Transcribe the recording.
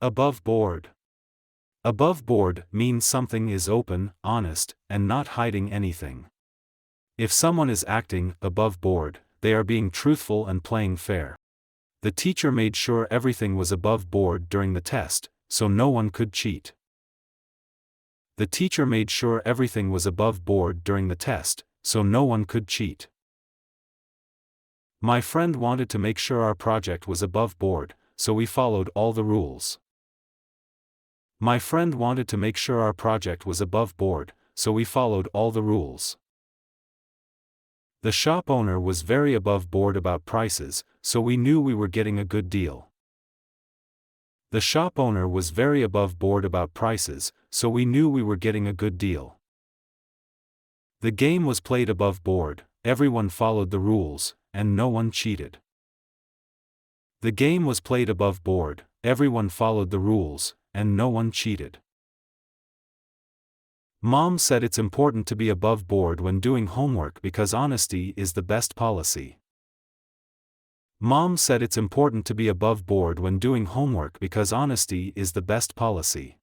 Above board. Above board means something is open, honest, and not hiding anything. If someone is acting above board, they are being truthful and playing fair. The teacher made sure everything was above board during the test, so no one could cheat. The teacher made sure everything was above board during the test, so no one could cheat. My friend wanted to make sure our project was above board, so we followed all the rules. My friend wanted to make sure our project was above board, so we followed all the rules. The shop owner was very above board about prices, so we knew we were getting a good deal. The shop owner was very above board about prices, so we knew we were getting a good deal. The game was played above board, everyone followed the rules, and no one cheated. The game was played above board, everyone followed the rules, and no one cheated. Mom said it's important to be above board when doing homework because honesty is the best policy. Mom said it's important to be above board when doing homework because honesty is the best policy.